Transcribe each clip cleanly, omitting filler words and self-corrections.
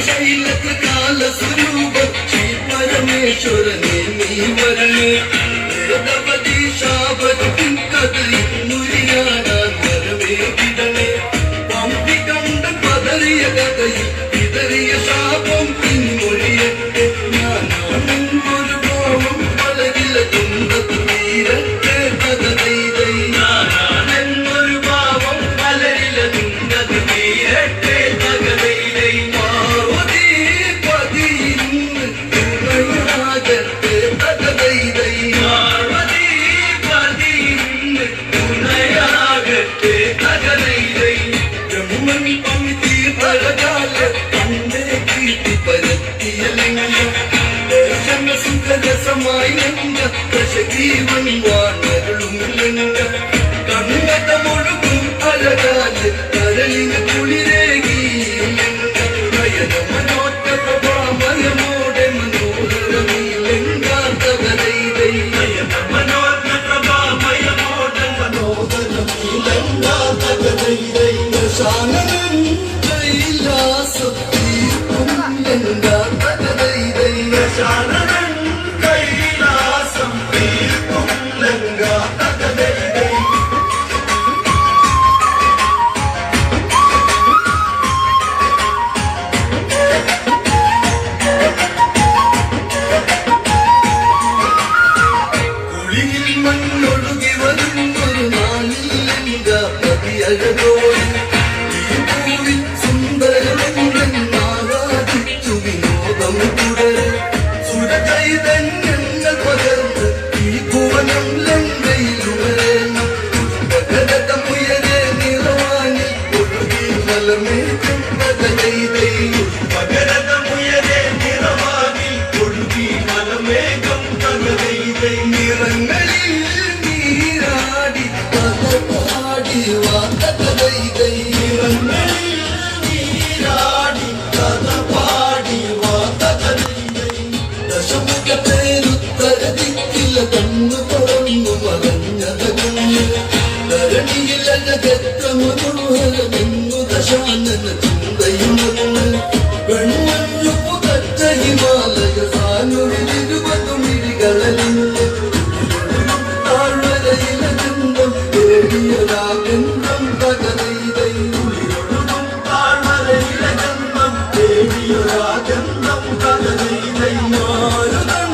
ശൈലകാല സ്വരൂപ ശ്രീ പരമേശ്വരനെ നീ വരണേ വേദവതി ശാപത്തിൻ കഥയിൽ മുരിയാനാൻ വരവേ വിടണേ പമ്പി കണ്ട പതറിയ കഥയിൽ വിതറിയ ശാപം പിൻമൊഴിയട്ടെ ഞാനൊരു ഭാവം പലകില തുണ്ടത്തു തീരട്ടെ കഥതൈതൈ ഞാനൊരു ഭാവം പലരില തുണ്ടത്തു തീരട്ടെ കഥതൈതൈ പാർവതി പതിയിന്ന് തുണയാകട്ടെ കഥതൈതൈ പാർവതി പതിയിന്ന് തുണയാകട്ടെ കഥതൈതൈ ബ്രഹ്മൻ പമിതി പരകാല പണ്ടേ കീർത്തി പരത്തിയ ലിംഗം ദർശന സുഖരസമായി നിന്ന ദശജീവൻ വാണരുളും ലിംഗ കണ്ണത മുഴുകും അഴകാല് കരളിന കുളിരേകി നയന മനോറ്റ പ്രഭാമയമോടെ മനോഹരമീ ലിംഗാന്തകതൈതൈ നയന മനോജ്ഞ പ്രഭാമയമോടെ മനോഹരമീ ലിംഗാന്തകതൈതൈ ശാനനൻ കൈലാസത്തീർക്കും ലിംഗാന്തകതൈതൈ ശാനനൻ കൈലാസം തീർക്കും ലിംഗാന്തകതൈതൈ കുളിയിൽ മണ്ണൊഴുകി വരുന്നൊരു നാളിൽ ലിംഗപതി അഴകോടി ഈ പൂവിൽ സുന്ദരമെന്നാരാധിച്ചു വിനോദം തുടരെ സുരചൈതന്യങ്ങൾ പകർന്ന് ഈ ഭുവനം ലങ്കയിലുണരണം പുഷ്പകരതമുയരെ നിറവാനിൽ ഒഴുകി മലമേഘം കഥതൈതൈ പുഷ്പകരതമുയരെ നിറവാനിൽ ഒഴുകി മലമേഘം കഥതൈതൈ നിറങ്ങളിൽ നീരാടി കഥ പാടി വാ കഥതൈതൈ നിറങ്ങളിൽ നീരാടി കഥ പാടി വാ കഥതൈതൈ ദശമുഖ പേരുത്തര ദിക്കില കണ്ണു പറന്നു മറഞ്ഞതകന്ന് ധരണിയിലകത്ത മനോഹരമെന്നു ദശാനന ചിന്തയുമന്ന് വെണ്ണഞ്ഞുപ്പു കറ്റ ഹിമാലയ സാനുവിലിരുപതു മിഴികളിന്ന് താഴ്വരയില ഗന്ധം തേടിയൊരാഗന്ധം കഥതൈതൈ താഴ്വരയില ഗന്ധം തേടിയൊരാഗന്ധം കഥതൈതൈ മാരുതൻ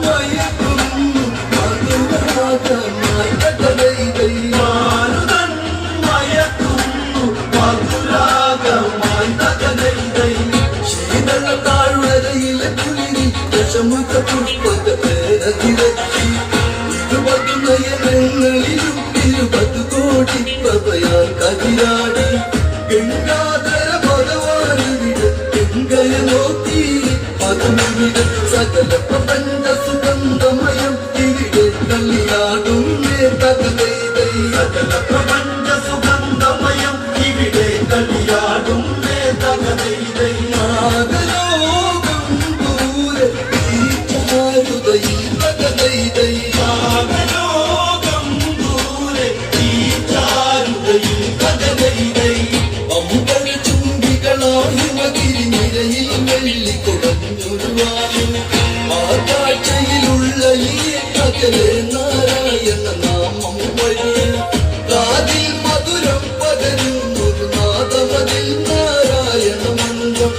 മയക്കുന്നു മധുരാഗമായി കഥതൈതൈ മാരുതൻ മയക്കുന്നു മധുരാഗമായി കഥതൈതൈ ശീതള താഴ്വരയില കുളിരി ദശമുഖ പുഷ്പക പേരതിരക്കി 20 നയനങ്ങളിലും 20 കോടി പ്രഭയാൽ കതിരാടി ഗംഗാധര ഭഗവാനിവിട ഗംഗയ നോക്കി പദമിവിട സകല പ്രപഞ്ച സുഗന്ധമയം ഇവിടെ കളിയാടും കഥതൈതൈ സകല പ്രപഞ്ച സുഗന്ധമയം ഇവിടെ കളിയാടും കഥതൈതൈ നാഗലോകം ദൂരെ ഈ ചാരുതയിൽ കഥതൈതൈ നാഗലോകം ദൂരെ ഈ ചാരുതയിൽ കഥതൈതൈ അമ്പര ചുംബികളായി മകിരി നിരയിൽ വെള്ളി കുടഞ്ഞൊരുവാനും ആ കാഴ്ചയിലുള്ള ഈ അകലെ നാരായണ നാമം വഴി കാതിൽ മധുരം പകരുന്നൊരു നാദമതിൽ നാരായണ മന്ത്രം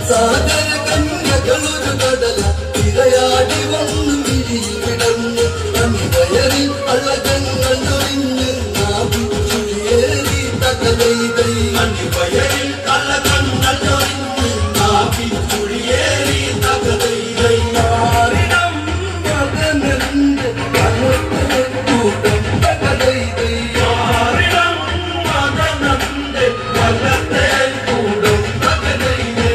സാഗര കന്യകളൊരു കടല തിരയാടി വന്നു മിഴിയിൽ വിടർന്ന് അണിവയറിൽ അളകങ്ങൾ ഒളിഞ്ഞ് നാവിച്ചുയേറി തകലൈതൈ അണിവയറിൽ അളകങ്ങൾ ഒളിഞ്ഞ് നാവിച്ചുയേറി തകലൈതൈ മാറിടം മകനന്റെ കനത്തെ കൂട്ടം തകലൈതൈ മാറിടം മകനന്റെ വലത്തെ കൂടം തകലൈതൈ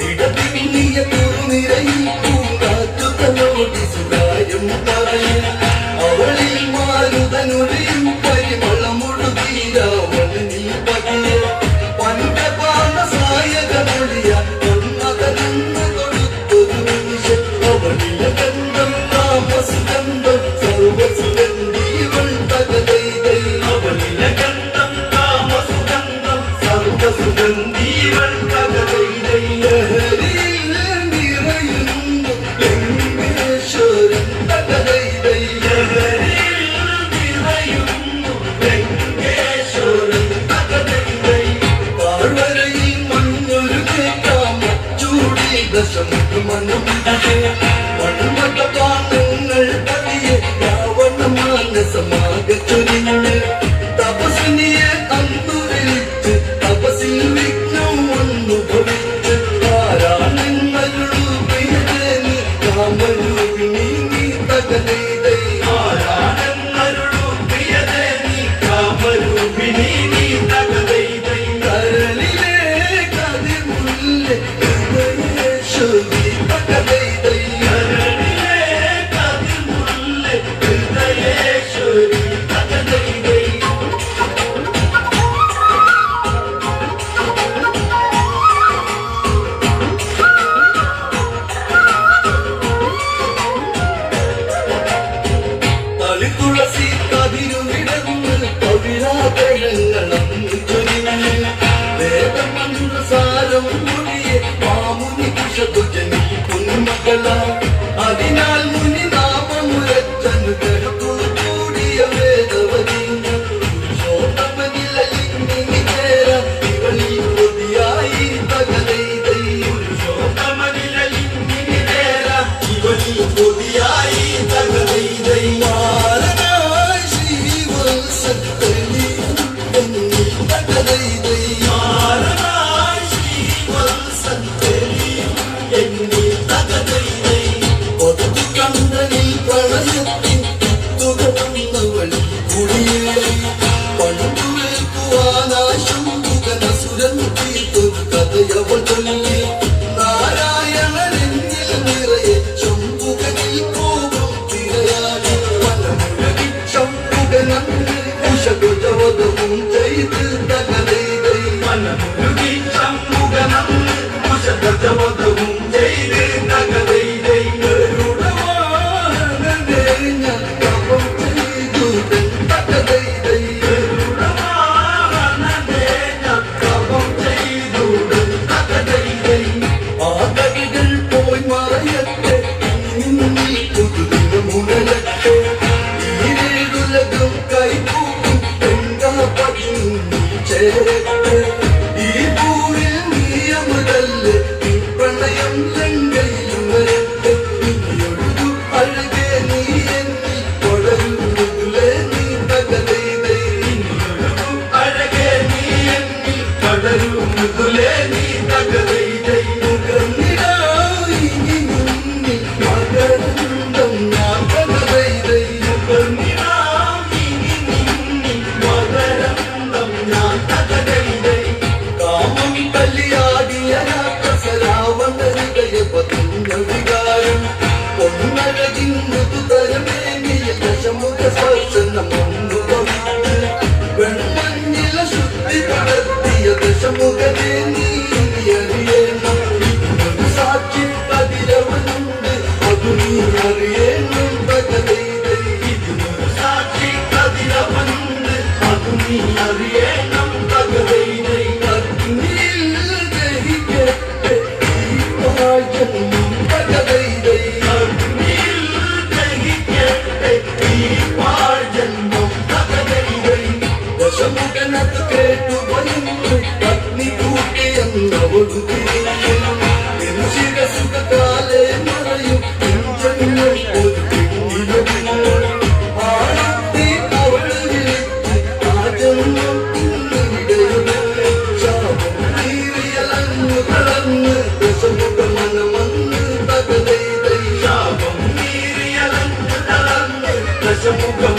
ഇടതിങ്ങിയ കുറുനിരയിൽ പൂങ്കാറ്റു തലോടി സുഖായം പറയും അവളിൽ മാരുതനൊഴിയും പരിമളമൊഴുകി രാവണനിൽ പതിയെ പഞ്ചപാന സായകമൊഴിയ ഒന്നകലെന്ന് കൊടുത്തൊരു നിമിഷം അവളിലെ ഗന്ധം താമസുഗന്ധം സർവസുഗന്ധീവൾ തകലൈതൈ അവളിലെ ഗന്ധം കാമസുഗന്ധം സർവസുഗന്ധീവൾ തകലൈതൈ ലഹരിയിൽ നിറയുന്നു ലിംഗേശ്വരൻ തകലൈതൈ ലഹരിയിൽ നിറയുന്നു ലങ്കേശ്വരൻ തകലൈതൈ താഴ്വരയിൽ മഞ്ഞൊരു കേട്ടാമ ചൂടി ദശമുഖ മനം മൺമതപാനങ്ങൾ പതിയെ രാവണ മാനസമാക ചൊരിഞ്ഞ് തപസ്വിനിയെ അന്നു വിളിച്ച് തപസിൽ വിഘ്നം അനുഭവിച്ച് ആരാണെന്നരുളു പ്രിയജനി കാമരൂപിണി നീ തകലൈതൈ ആരാണെന്നരുളു പ്രിയതേ നീ കാമരൂപിണി നീ തകലൈതൈ കരളിലെ കതിർമുല്ലേ ഹൃദയേശ്വരി തകലൈതൈ കരളിലെ കതിർമുല്ലേ ഹൃദയേശ്വരി തകലൈതൈ തളിതുളസി കതിരുവിടന്ന് പവിഴാതരങ്ങളും ചൊരിഞ്ഞ് വേദമന്ത്രസാരം മൊഴിയെ മാമുനി കുശതുജനി പൊന്മകള അതിനാൽ മുനി നാമമുരച്ചനുഗ്രഹത്തു കൂടിയ വേദവതിഞ്ഞ പുരുഷോത്തമനിലലിംഗിനി ചേര ഇവളി കൊതിയായി തകലൈതൈ പുരുഷോത്തമനിലലിംഗിനി ചേര ഇവളി കൊതിയായി തകലൈതൈ മാരനായി ശ്രീവത്സത്തലി എന്നീ തകലൈതൈ മാരനായി ശ്രീവത്സത്തലി എന്നീ തകലൈതൈ ഒത്തുകണ്ടനിൽ പ്രണയത്തിൻ തുകന്നവളി കുടിയേറി പണ്ടുവേൽക്കുവാനായി ശംഭുകനസുരൻ തീർത്തൊരു കഥയവൾ ചൊല്ലി നാരായണനെന്നിൽ നിറയെ ശംഭുകനിൽ കോപം തിരയാടി മനമുരകി ശംഭുകനന്ന് കുശകുജവധവും ചെയ്ത് തകലൈതൈ മനമുരുകി ശംഭുകനന്ന് കുശഗജവധവും ചെയ്ത് ദശമുഖം